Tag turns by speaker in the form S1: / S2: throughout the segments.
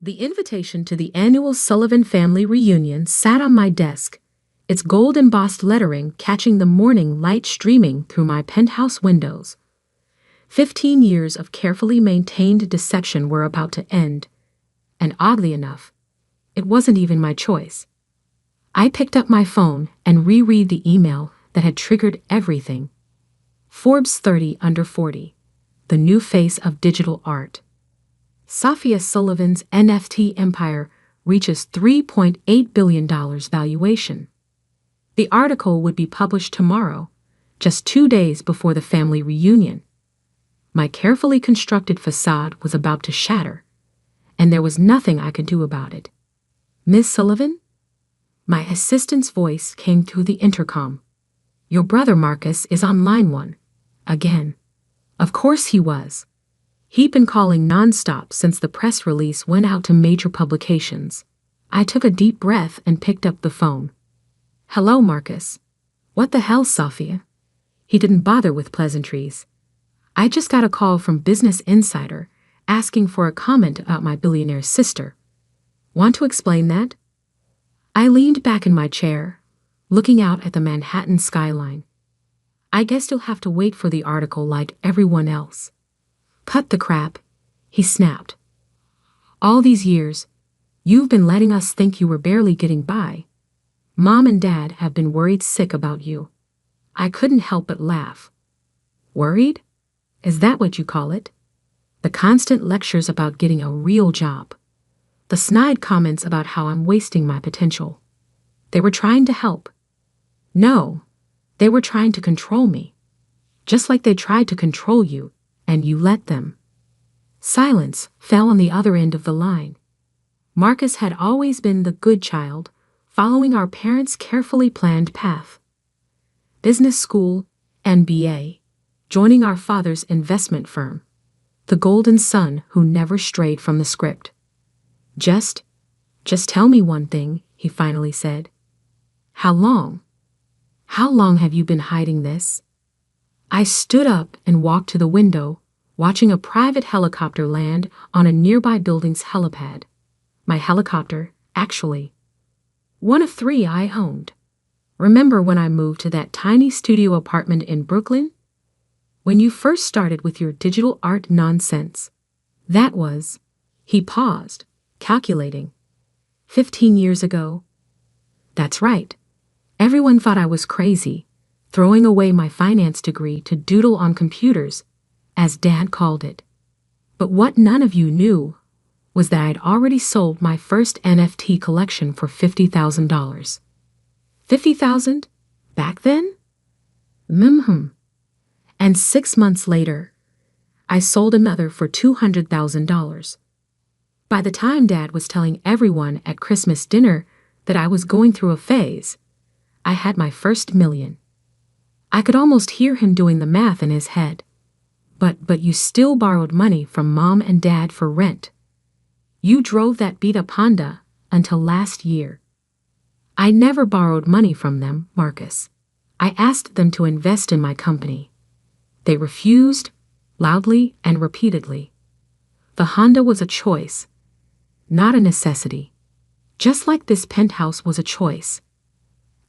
S1: The invitation to the annual Sullivan family reunion sat on my desk, its gold-embossed lettering catching the morning light streaming through my penthouse windows. 15 years of carefully maintained deception were about to end, and oddly enough, it wasn't even my choice. I picked up my phone and reread the email that had triggered everything. Forbes 30 under 40, the new face of digital art. Sophia Sullivan's NFT empire reaches $3.8 billion valuation. The article would be published tomorrow, just 2 days before the family reunion. My carefully constructed facade was about to shatter, and there was nothing I could do about it. "Miss Sullivan?" My assistant's voice came through the intercom. "Your brother Marcus is on line 1. Again." Of course he was. He'd been calling nonstop since the press release went out to major publications. I took a deep breath and picked up the phone. "Hello, Marcus." "What the hell, Sophia?" He didn't bother with pleasantries. "I just got a call from Business Insider asking for a comment about my billionaire sister. Want to explain that?" I leaned back in my chair, looking out at the Manhattan skyline. "I guess you'll have to wait for the article like everyone else." "Cut the crap," he snapped. "All these years, you've been letting us think you were barely getting by. Mom and Dad have been worried sick about you." I couldn't help but laugh. "Worried? Is that what you call it?" The constant lectures about getting a real job. The snide comments about how I'm wasting my potential. They were trying to help. No, they were trying to control me. Just like they tried to control you, and you let them. Silence fell on the other end of the line. Marcus had always been the good child, following our parents' carefully planned path. Business school, MBA, joining our father's investment firm. The golden son who never strayed from the script. Just tell me one thing," he finally said. "How long? How long have you been hiding this?" I stood up and walked to the window, watching a private helicopter land on a nearby building's helipad. My helicopter, actually. One of 3 I owned. Remember when I moved to that tiny studio apartment in Brooklyn? When you first started with your digital art nonsense. That was, he paused, calculating. 15 years ago. That's right. Everyone thought I was crazy, throwing away my finance degree to doodle on computers, as Dad called it. But what none of you knew was that I'd already sold my first NFT collection for $50,000. $50,000? Back then? And 6 months later, I sold another for $200,000. By the time Dad was telling everyone at Christmas dinner that I was going through a phase, I had my first million. I could almost hear him doing the math in his head. But you still borrowed money from Mom and Dad for rent. You drove that beat-up Honda until last year. I never borrowed money from them, Marcus. I asked them to invest in my company. They refused, loudly and repeatedly. The Honda was a choice, not a necessity. Just like this penthouse was a choice.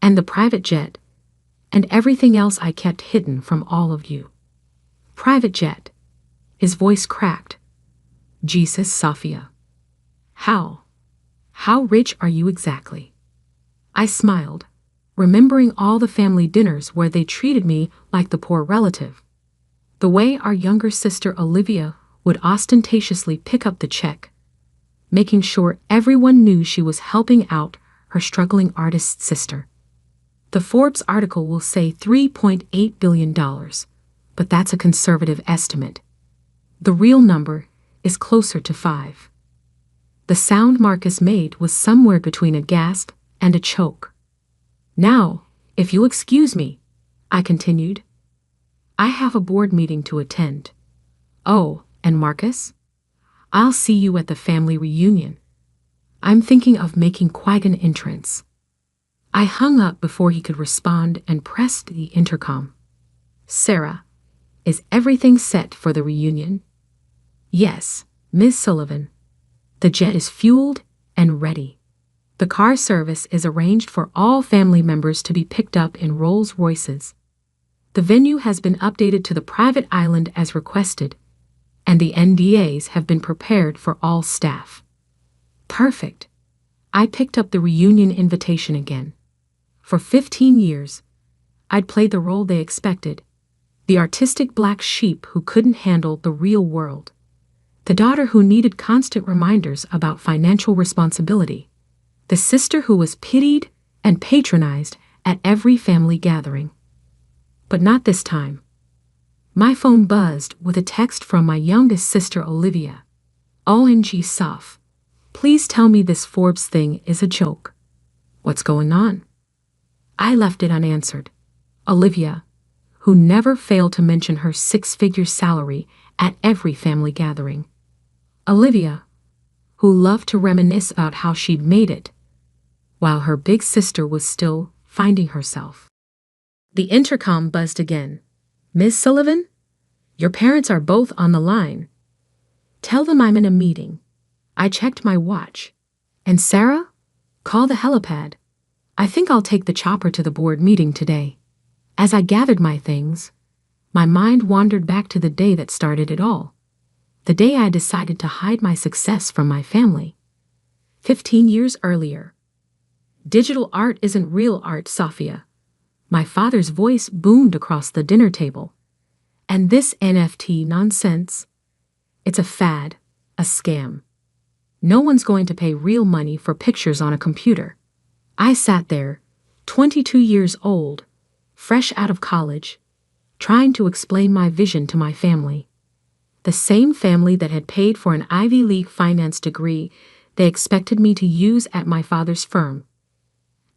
S1: And the private jet, and everything else I kept hidden from all of you. Private jet. His voice cracked. Jesus, Sophia. How rich are you exactly? I smiled, remembering all the family dinners where they treated me like the poor relative. The way our younger sister Olivia would ostentatiously pick up the check, making sure everyone knew she was helping out her struggling artist sister. The Forbes article will say $3.8 billion, but that's a conservative estimate. The real number is closer to 5. The sound Marcus made was somewhere between a gasp and a choke. "Now, if you'll excuse me," I continued. "I have a board meeting to attend. Oh, and Marcus? I'll see you at the family reunion. I'm thinking of making quite an entrance." I hung up before he could respond and pressed the intercom. "Sarah, is everything set for the reunion?" "Yes, Miss Sullivan." The jet is fueled and ready. The car service is arranged for all family members to be picked up in Rolls-Royces. The venue has been updated to the private island as requested, and the NDAs have been prepared for all staff. Perfect. I picked up the reunion invitation again. For 15 years, I'd played the role they expected, the artistic black sheep who couldn't handle the real world, the daughter who needed constant reminders about financial responsibility, the sister who was pitied and patronized at every family gathering. But not this time. My phone buzzed with a text from my youngest sister Olivia. OMG Soph, please tell me this Forbes thing is a joke. What's going on? I left it unanswered. Olivia, who never failed to mention her six-figure salary at every family gathering. Olivia, who loved to reminisce about how she'd made it, while her big sister was still finding herself. The intercom buzzed again. Ms. Sullivan, your parents are both on the line. Tell them I'm in a meeting. I checked my watch. And Sarah, call the helipad. I think I'll take the chopper to the board meeting today. As I gathered my things, my mind wandered back to the day that started it all. The day I decided to hide my success from my family. 15 years earlier. Digital art isn't real art, Sophia. My father's voice boomed across the dinner table. And this NFT nonsense? It's a fad, a scam. No one's going to pay real money for pictures on a computer. I sat there, 22 years old, fresh out of college, trying to explain my vision to my family. The same family that had paid for an Ivy League finance degree they expected me to use at my father's firm.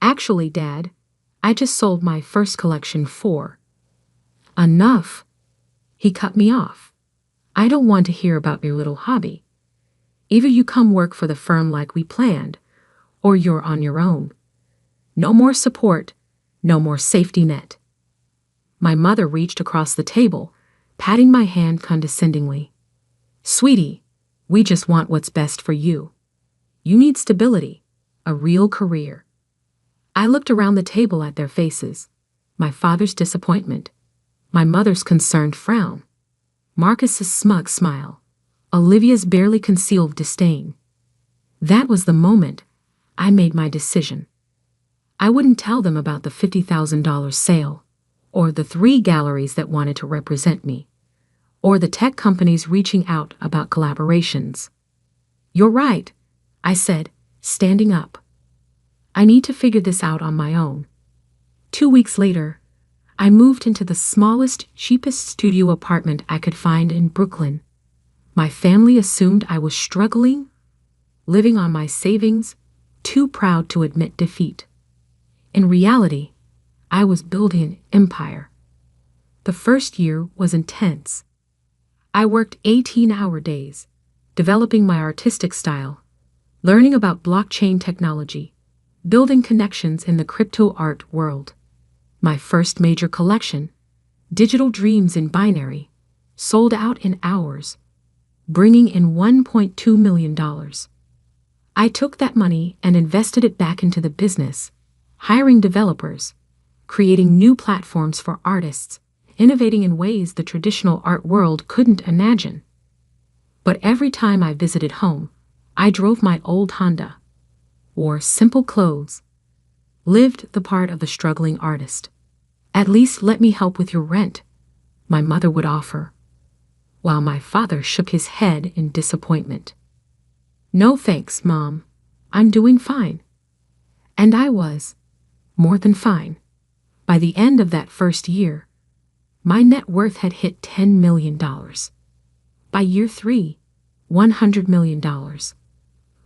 S1: Actually, Dad, I just sold my first collection for. Enough. He cut me off. I don't want to hear about your little hobby. Either you come work for the firm like we planned, or you're on your own. No more support, no more safety net. My mother reached across the table, patting my hand condescendingly. Sweetie, we just want what's best for you. You need stability, a real career. I looked around the table at their faces, my father's disappointment, my mother's concerned frown, Marcus's smug smile, Olivia's barely concealed disdain. That was the moment I made my decision. I wouldn't tell them about the $50,000 sale, or the 3 galleries that wanted to represent me, or the tech companies reaching out about collaborations. You're right, I said, standing up. I need to figure this out on my own. 2 weeks later, I moved into the smallest, cheapest studio apartment I could find in Brooklyn. My family assumed I was struggling, living on my savings, too proud to admit defeat. In reality, I was building an empire. The first year was intense. I worked 18-hour days, developing my artistic style, learning about blockchain technology, building connections in the crypto art world. My first major collection, Digital Dreams in Binary, sold out in hours, bringing in $1.2 million. I took that money and invested it back into the business, hiring developers, creating new platforms for artists, innovating in ways the traditional art world couldn't imagine. But every time I visited home, I drove my old Honda, wore simple clothes, lived the part of the struggling artist. At least let me help with your rent, my mother would offer, while my father shook his head in disappointment. No thanks, Mom. I'm doing fine. And I was, more than fine. By the end of that first year, my net worth had hit $10 million. By year 3, $100 million.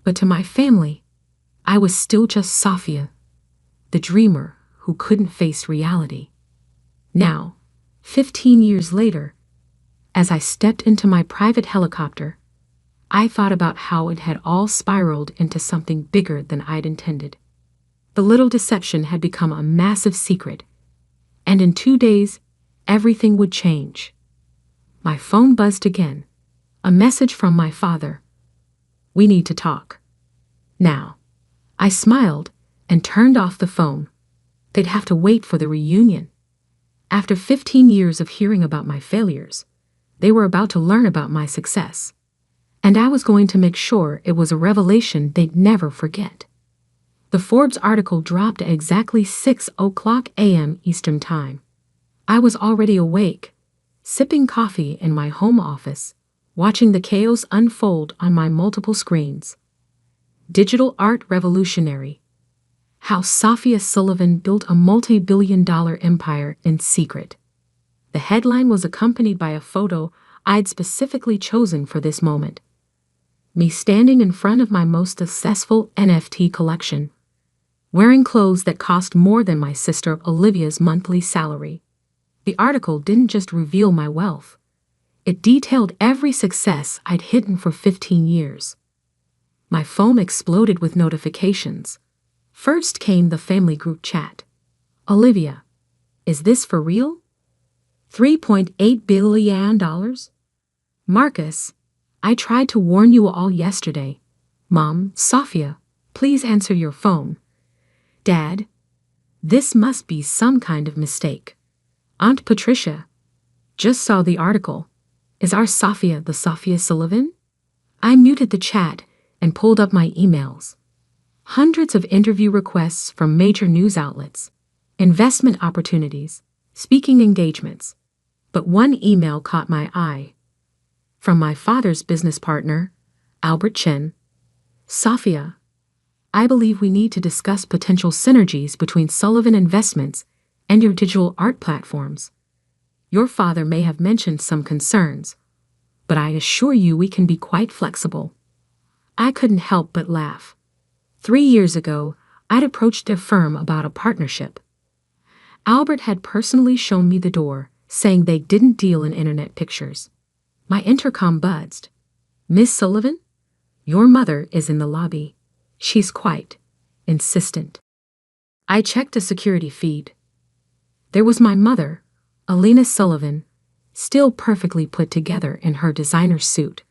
S1: But to my family, I was still just Sophia, the dreamer who couldn't face reality. Now, 15 years later, as I stepped into my private helicopter, I thought about how it had all spiraled into something bigger than I'd intended. The little deception had become a massive secret, and in 2 days, everything would change. My phone buzzed again, a message from my father. We need to talk. Now. I smiled and turned off the phone. They'd have to wait for the reunion. After 15 years of hearing about my failures, they were about to learn about my success. And I was going to make sure it was a revelation they'd never forget. The Forbes article dropped at exactly 6:00 a.m. Eastern Time. I was already awake, sipping coffee in my home office, watching the chaos unfold on my multiple screens. Digital art revolutionary. How Sophia Sullivan built a multi-billion-dollar empire in secret. The headline was accompanied by a photo I'd specifically chosen for this moment. Me standing in front of my most successful NFT collection, wearing clothes that cost more than my sister Olivia's monthly salary. The article didn't just reveal my wealth. It detailed every success I'd hidden for 15 years. My phone exploded with notifications. First came the family group chat. Olivia, is this for real? $3.8 billion? Marcus, I tried to warn you all yesterday. Mom, Sophia, please answer your phone. Dad, this must be some kind of mistake. Aunt Patricia, just saw the article. Is our Sophia the Sophia Sullivan? I muted the chat and pulled up my emails. Hundreds of interview requests from major news outlets, investment opportunities, speaking engagements. But one email caught my eye. From my father's business partner, Albert Chen. Sophia, I believe we need to discuss potential synergies between Sullivan Investments and your digital art platforms. Your father may have mentioned some concerns, but I assure you we can be quite flexible. I couldn't help but laugh. 3 years ago, I'd approached a firm about a partnership. Albert had personally shown me the door, saying they didn't deal in internet pictures. My intercom buzzed. Miss Sullivan? Your mother is in the lobby. She's quite insistent. I checked a security feed. There was my mother, Alina Sullivan, still perfectly put together in her designer suit,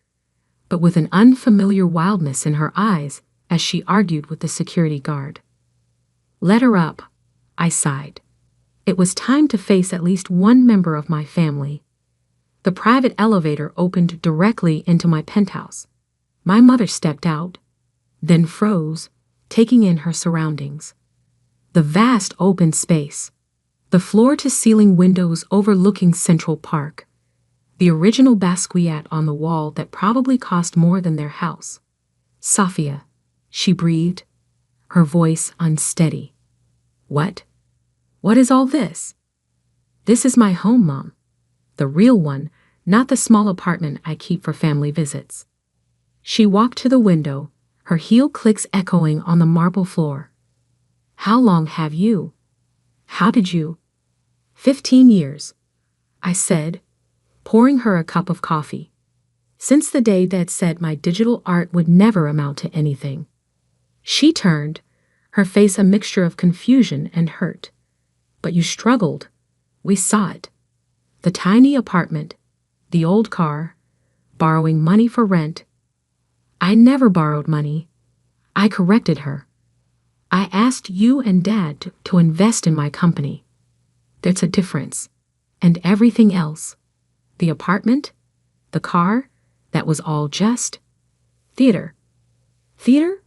S1: but with an unfamiliar wildness in her eyes as she argued with the security guard. Let her up, I sighed. It was time to face at least one member of my family. The private elevator opened directly into my penthouse. My mother stepped out, then froze, taking in her surroundings. The vast open space, the floor-to-ceiling windows overlooking Central Park, the original Basquiat on the wall that probably cost more than their house. Sophia, she breathed, her voice unsteady. What? What is all this? This is my home, Mom. The real one, not the small apartment I keep for family visits. She walked to the window, her heel clicks echoing on the marble floor. How long have you? How did you? 15 years, I said, pouring her a cup of coffee. Since the day that said my digital art would never amount to anything. She turned, her face a mixture of confusion and hurt. But you struggled. We saw it. The tiny apartment, the old car, borrowing money for rent. I never borrowed money. I corrected her. I asked you and Dad to invest in my company. There's a difference. And everything else. The apartment, the car, that was all just theater. Theater?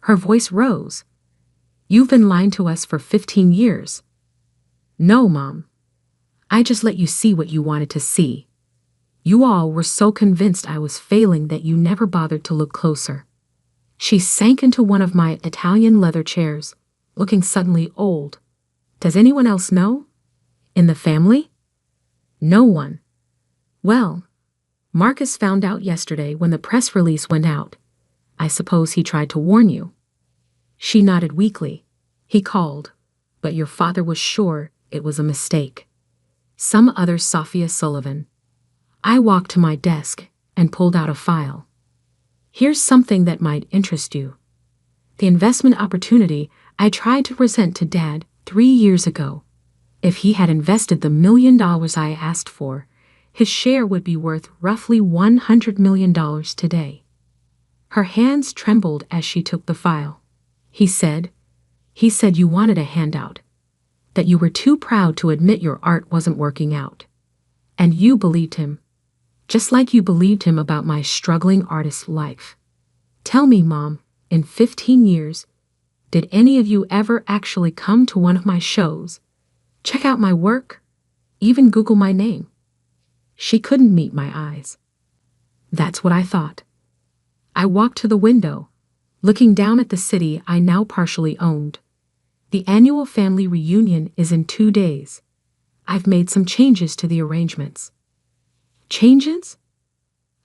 S1: Her voice rose. You've been lying to us for 15 years. No, Mom. I just let you see what you wanted to see. You all were so convinced I was failing that you never bothered to look closer. She sank into one of my Italian leather chairs, looking suddenly old. Does anyone else know? In the family? No one. Well, Marcus found out yesterday when the press release went out. I suppose he tried to warn you. She nodded weakly. He called, but your father was sure it was a mistake. Some other Sophia Sullivan. I walked to my desk and pulled out a file. Here's something that might interest you. The investment opportunity I tried to present to Dad 3 years ago. If he had invested the $1 million I asked for, his share would be worth roughly $100 million today. Her hands trembled as she took the file. He said you wanted a handout, that you were too proud to admit your art wasn't working out. And you believed him, just like you believed him about my struggling artist life. Tell me, Mom, in 15 years, did any of you ever actually come to one of my shows, check out my work, even Google my name? She couldn't meet my eyes. That's what I thought. I walked to the window, looking down at the city I now partially owned. The annual family reunion is in 2 days. I've made some changes to the arrangements. Changes?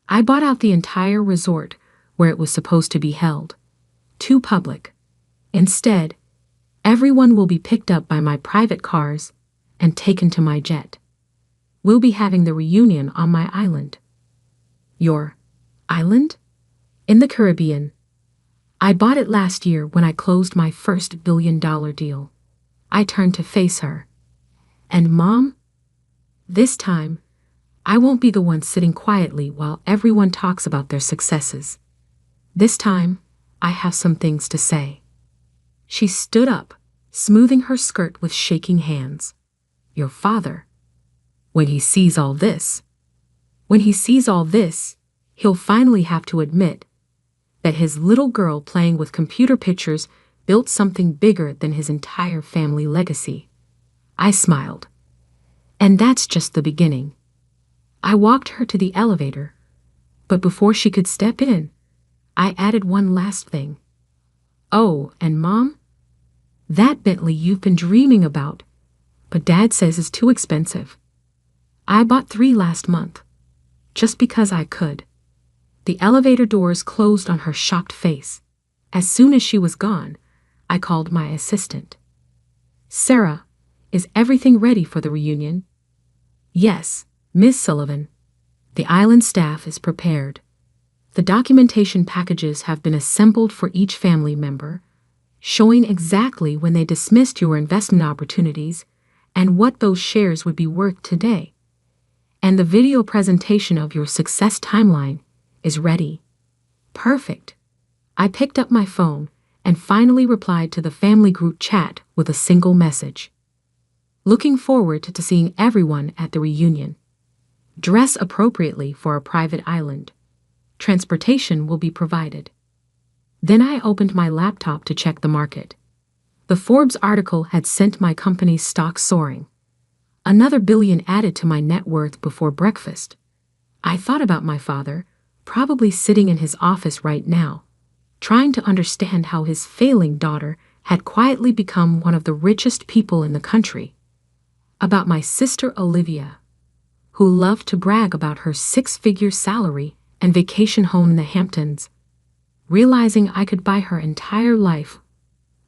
S1: I bought out the entire resort where it was supposed to be held. Too public. Instead, everyone will be picked up by my private cars and taken to my jet. We'll be having the reunion on my island. Your island? In the Caribbean. I bought it last year when I closed my first billion-dollar deal. I turned to face her. And Mom? This time, I won't be the one sitting quietly while everyone talks about their successes. This time, I have some things to say. She stood up, smoothing her skirt with shaking hands. Your father. When he sees all this, he'll finally have to admit that his little girl playing with computer pictures built something bigger than his entire family legacy. I smiled. And that's just the beginning. I walked her to the elevator, but before she could step in, I added one last thing. Oh, and Mom? That Bentley you've been dreaming about, but Dad says is too expensive. I bought 3 last month, just because I could. The elevator doors closed on her shocked face. As soon as she was gone, I called my assistant. Sarah, is everything ready for the reunion? Yes, Ms. Sullivan. The island staff is prepared. The documentation packages have been assembled for each family member, showing exactly when they dismissed your investment opportunities and what those shares would be worth today. And the video presentation of your success timeline is ready. Perfect. I picked up my phone and finally replied to the family group chat with a single message. Looking forward to seeing everyone at the reunion. Dress appropriately for a private island. Transportation will be provided. Then I opened my laptop to check the market. The Forbes article had sent my company's stock soaring. Another billion added to my net worth before breakfast. I thought about my father, probably sitting in his office right now, trying to understand how his failing daughter had quietly become one of the richest people in the country. About my sister Olivia, who loved to brag about her 6-figure salary and vacation home in the Hamptons, realizing I could buy her entire life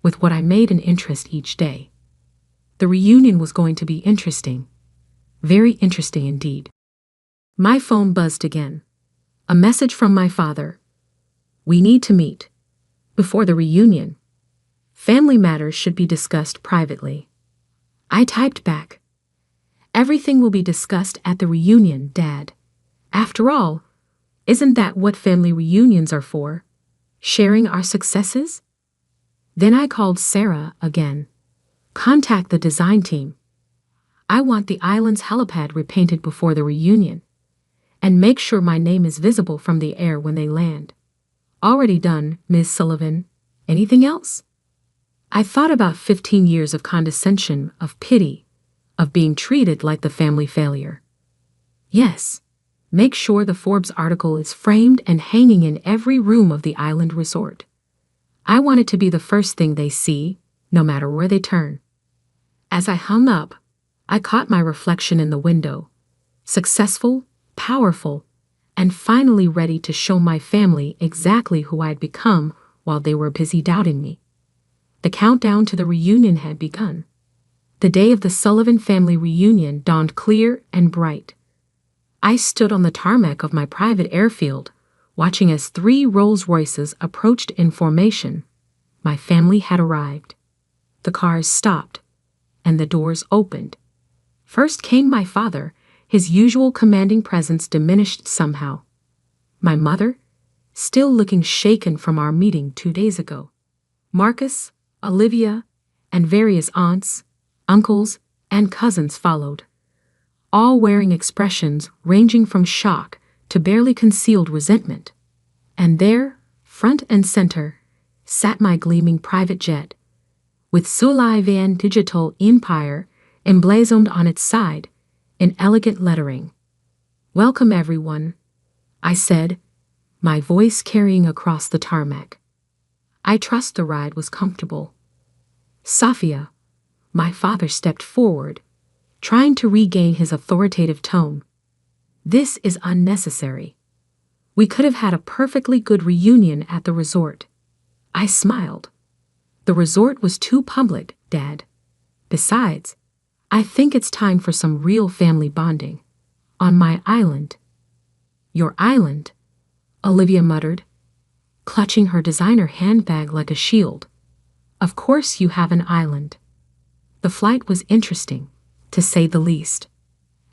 S1: with what I made in interest each day. The reunion was going to be interesting. Very interesting indeed. My phone buzzed again. A message from my father. We need to meet. Before the reunion. Family matters should be discussed privately. I typed back. Everything will be discussed at the reunion, Dad. After all, isn't that what family reunions are for? Sharing our successes? Then I called Sarah again. Contact the design team. I want the island's helipad repainted before the reunion. And make sure my name is visible from the air when they land. Already done, Ms. Sullivan. Anything else? I thought about 15 years of condescension, of pity, of being treated like the family failure. Yes, make sure the Forbes article is framed and hanging in every room of the island resort. I want it to be the first thing they see, no matter where they turn. As I hung up, I caught my reflection in the window. Successful, powerful, and finally ready to show my family exactly who I'd become while they were busy doubting me. The countdown to the reunion had begun. The day of the Sullivan family reunion dawned clear and bright. I stood on the tarmac of my private airfield, watching as 3 Rolls-Royces approached in formation. My family had arrived. The cars stopped, and the doors opened. First came my father, his usual commanding presence diminished somehow. My mother, still looking shaken from our meeting 2 days ago. Marcus, Olivia, and various aunts, uncles, and cousins followed, all wearing expressions ranging from shock to barely concealed resentment. And there, front and center, sat my gleaming private jet, with Sullivan Digital Empire emblazoned on its side in elegant lettering. "Welcome, everyone," I said, my voice carrying across the tarmac. "I trust the ride was comfortable." "Sophia," my father stepped forward, trying to regain his authoritative tone. "This is unnecessary. We could have had a perfectly good reunion at the resort." I smiled. "The resort was too public, Dad. Besides, I think it's time for some real family bonding. On my island." "Your island?" Olivia muttered, clutching her designer handbag like a shield. "Of course you have an island." The flight was interesting, to say the least.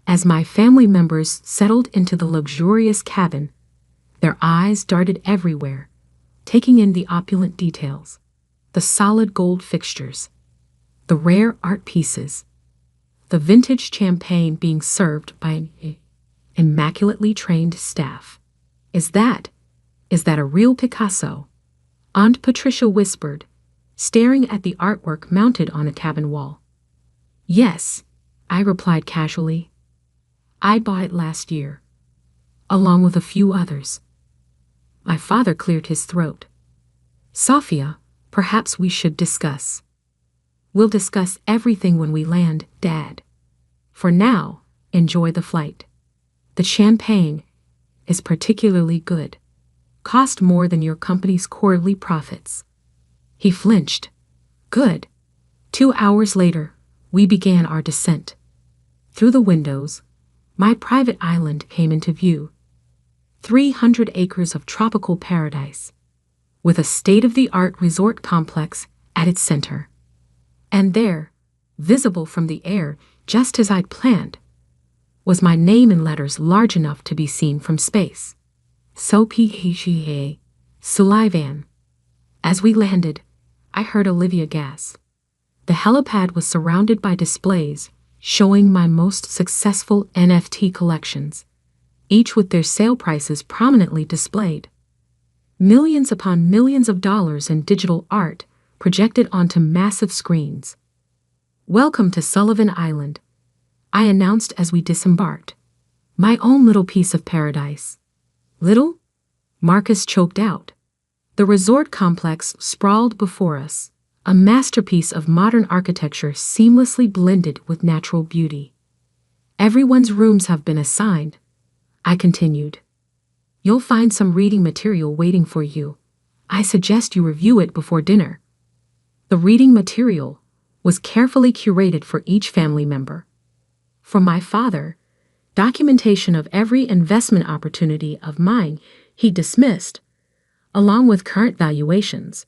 S1: As my family members settled into the luxurious cabin, their eyes darted everywhere, taking in the opulent details, the solid gold fixtures, the rare art pieces, the vintage champagne being served by an immaculately trained staff. Is that a real Picasso?" Aunt Patricia whispered, staring at the artwork mounted on a cabin wall. "Yes," I replied casually. "I bought it last year, along with a few others." My father cleared his throat. "Sophia, perhaps we should discuss." "We'll discuss everything when we land, Dad. For now, enjoy the flight. The champagne is particularly good. Cost more than your company's quarterly profits." He flinched. "Good." 2 hours later, we began our descent. Through the windows, my private island came into view. 300 acres of tropical paradise, with a state-of-the-art resort complex at its center. And there, visible from the air just as I'd planned, was my name in letters large enough to be seen from space. Sophia Sullivan. As we landed, I heard Olivia gasp. The helipad was surrounded by displays showing my most successful NFT collections, each with their sale prices prominently displayed. Millions upon millions of dollars in digital art projected onto massive screens. "Welcome to Sullivan Island," I announced as we disembarked. "My own little piece of paradise." "Little?" Marcus choked out. The resort complex sprawled before us, a masterpiece of modern architecture seamlessly blended with natural beauty. "Everyone's rooms have been assigned," I continued. "You'll find some reading material waiting for you. I suggest you review it before dinner." The reading material was carefully curated for each family member. For my father, documentation of every investment opportunity of mine he dismissed, along with current valuations.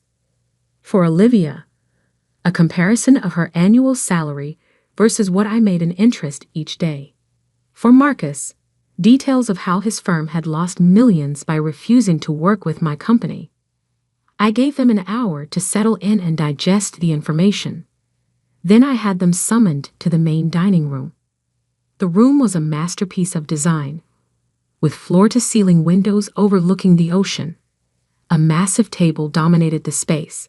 S1: For Olivia, a comparison of her annual salary versus what I made in interest each day. For Marcus, details of how his firm had lost millions by refusing to work with my company. I gave them an hour to settle in and digest the information. Then I had them summoned to the main dining room. The room was a masterpiece of design, with floor-to-ceiling windows overlooking the ocean. A massive table dominated the space,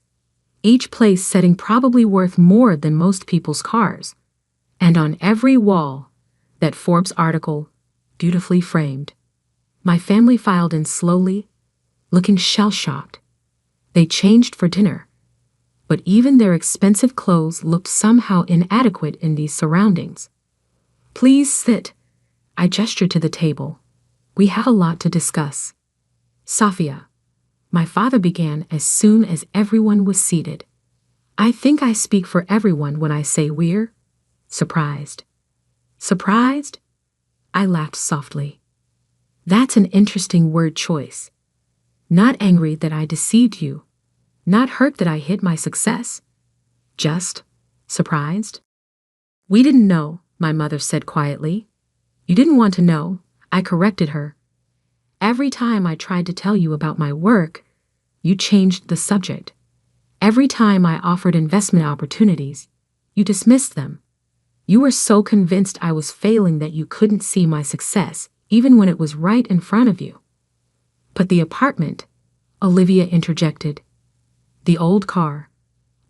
S1: each place setting probably worth more than most people's cars. And on every wall, that Forbes article, beautifully framed. My family filed in slowly, looking shell-shocked. They changed for dinner, but even their expensive clothes looked somehow inadequate in these surroundings. "Please sit," I gestured to the table. "We have a lot to discuss." "Sophia," my father began as soon as everyone was seated. "I think I speak for everyone when I say we're surprised." "Surprised?" I laughed softly. "That's an interesting word choice. Not angry that I deceived you, not hurt that I hid my success. Just surprised?" "We didn't know," my mother said quietly. "You didn't want to know," I corrected her. Every time I tried to tell you about my work, you changed the subject. Every time I offered investment opportunities, you dismissed them. You were so convinced I was failing that you couldn't see my success, even when it was right in front of you. But the apartment, Olivia interjected. The old car.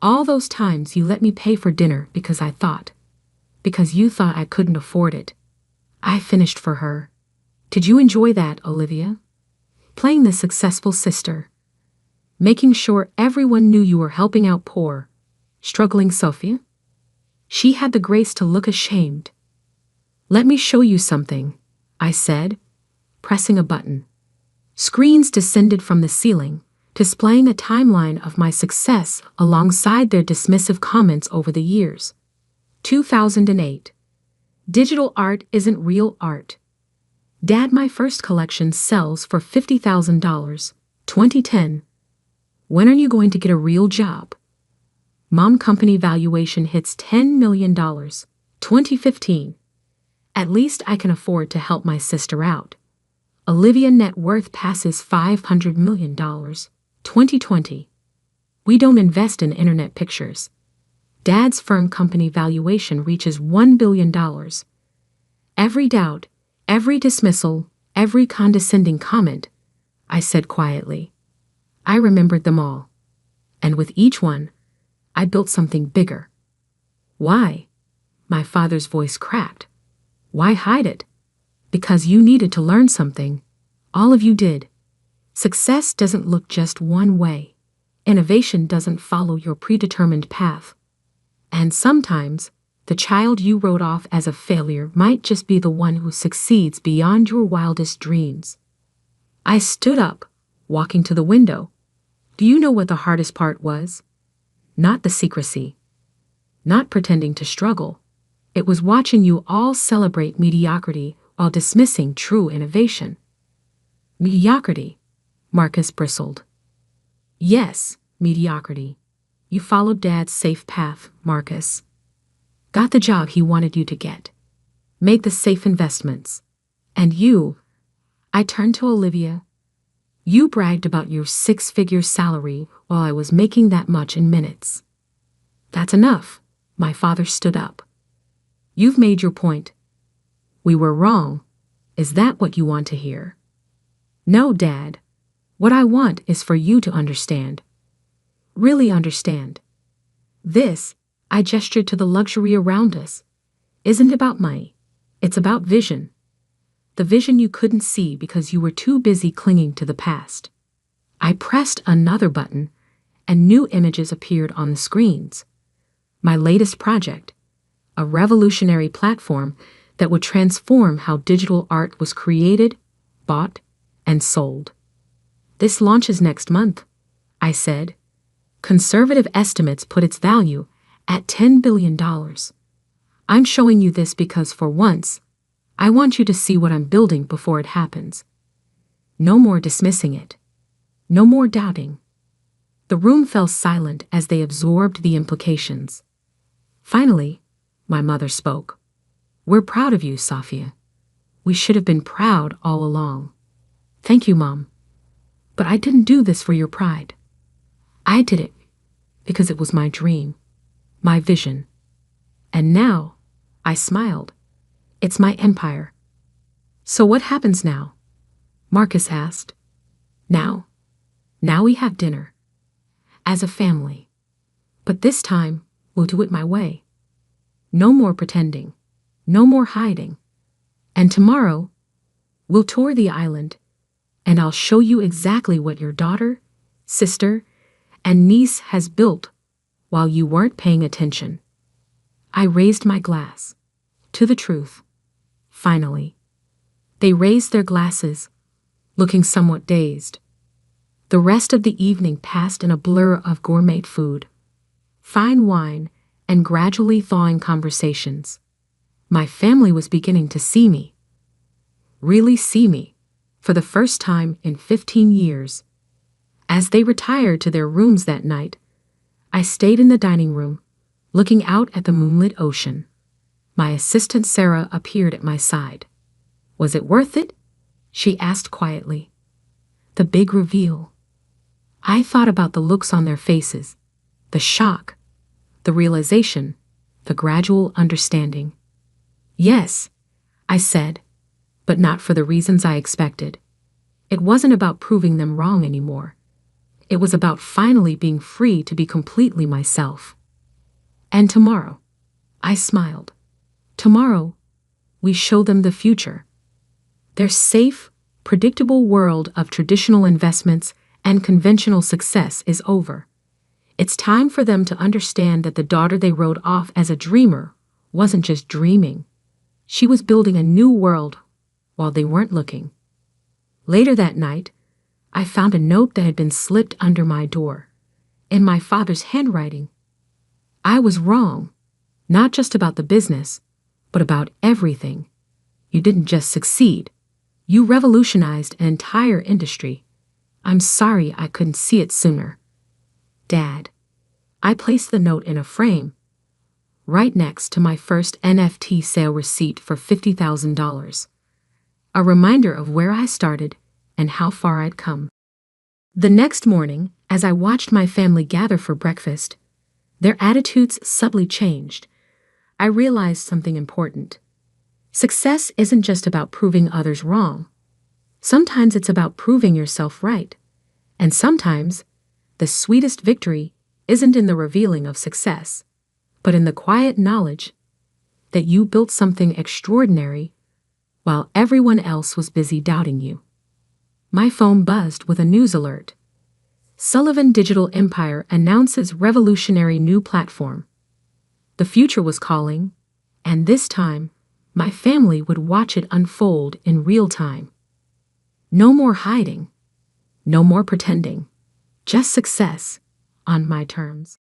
S1: All those times you let me pay for dinner because you thought I couldn't afford it. I finished for her. Did you enjoy that, Olivia? Playing the successful sister. Making sure everyone knew you were helping out poor, struggling Sophia? She had the grace to look ashamed. Let me show you something, I said, pressing a button. Screens descended from the ceiling, displaying a timeline of my success alongside their dismissive comments over the years. 2008. Digital art isn't real art. Dad, my first collection sells for $50,000. 2010. When are you going to get a real job? Mom, company valuation hits $10 million. 2015. At least I can afford to help my sister out. Olivia, net worth passes $500 million. 2020. We don't invest in internet pictures. Dad's firm, company valuation reaches $1 billion. Every doubt, every dismissal, every condescending comment, I said quietly. I remembered them all. And with each one, I built something bigger. Why? My father's voice cracked. Why hide it? Because you needed to learn something. All of you did. Success doesn't look just one way. Innovation doesn't follow your predetermined path. And sometimes, the child you wrote off as a failure might just be the one who succeeds beyond your wildest dreams. I stood up, walking to the window. Do you know what the hardest part was? Not the secrecy. Not pretending to struggle. It was watching you all celebrate mediocrity while dismissing true innovation. Mediocrity, Marcus bristled. Yes, mediocrity. You followed Dad's safe path, Marcus. Got the job he wanted you to get. Made the safe investments. And you, I turned to Olivia. You bragged about your 6-figure salary while I was making that much in minutes. That's enough. My father stood up. You've made your point. We were wrong. Is that what you want to hear? No, Dad. What I want is for you to understand. Really understand. This, I gestured to the luxury around us, isn't about money. It's about vision. The vision you couldn't see because you were too busy clinging to the past. I pressed another button, and new images appeared on the screens. My latest project, a revolutionary platform that would transform how digital art was created, bought, and sold. This launches next month, I said. Conservative estimates put its value at $10 billion. I'm showing you this because for once, I want you to see what I'm building before it happens. No more dismissing it. No more doubting. The room fell silent as they absorbed the implications. Finally, my mother spoke. We're proud of you, Sophia. We should have been proud all along. Thank you, Mom. But I didn't do this for your pride. I did it because it was my dream, my vision. And now, I smiled. It's my empire. So what happens now? Marcus asked. Now we have dinner. As a family. But this time, we'll do it my way. No more pretending. No more hiding. And tomorrow, we'll tour the island, and I'll show you exactly what your daughter, sister, and niece has built while you weren't paying attention. I raised my glass. To the truth. Finally. They raised their glasses, looking somewhat dazed. The rest of the evening passed in a blur of gourmet food, fine wine, and gradually thawing conversations. My family was beginning to see me. Really see me, for the first time in 15 years. As they retired to their rooms that night, I stayed in the dining room, looking out at the moonlit ocean. My assistant Sarah appeared at my side. Was it worth it? she asked quietly. The big reveal. I thought about the looks on their faces, the shock, the realization, the gradual understanding. Yes, I said, but not for the reasons I expected. It wasn't about proving them wrong anymore. It was about finally being free to be completely myself. And tomorrow, I smiled. Tomorrow, we show them the future. Their safe, predictable world of traditional investments and conventional success is over. It's time for them to understand that the daughter they wrote off as a dreamer wasn't just dreaming. She was building a new world while they weren't looking. Later that night, I found a note that had been slipped under my door, in my father's handwriting. I was wrong, not just about the business, but about everything. You didn't just succeed. You revolutionized an entire industry. I'm sorry I couldn't see it sooner. Dad. I placed the note in a frame, right next to my first NFT sale receipt for $50,000. A reminder of where I started and how far I'd come. The next morning, as I watched my family gather for breakfast, their attitudes subtly changed. I realized something important. Success isn't just about proving others wrong. Sometimes it's about proving yourself right. And sometimes, the sweetest victory isn't in the revealing of success, but in the quiet knowledge that you built something extraordinary while everyone else was busy doubting you. My phone buzzed with a news alert. Sullivan Digital Empire announces revolutionary new platform. The future was calling, and this time, my family would watch it unfold in real time. No more hiding, no more pretending, just success on my terms.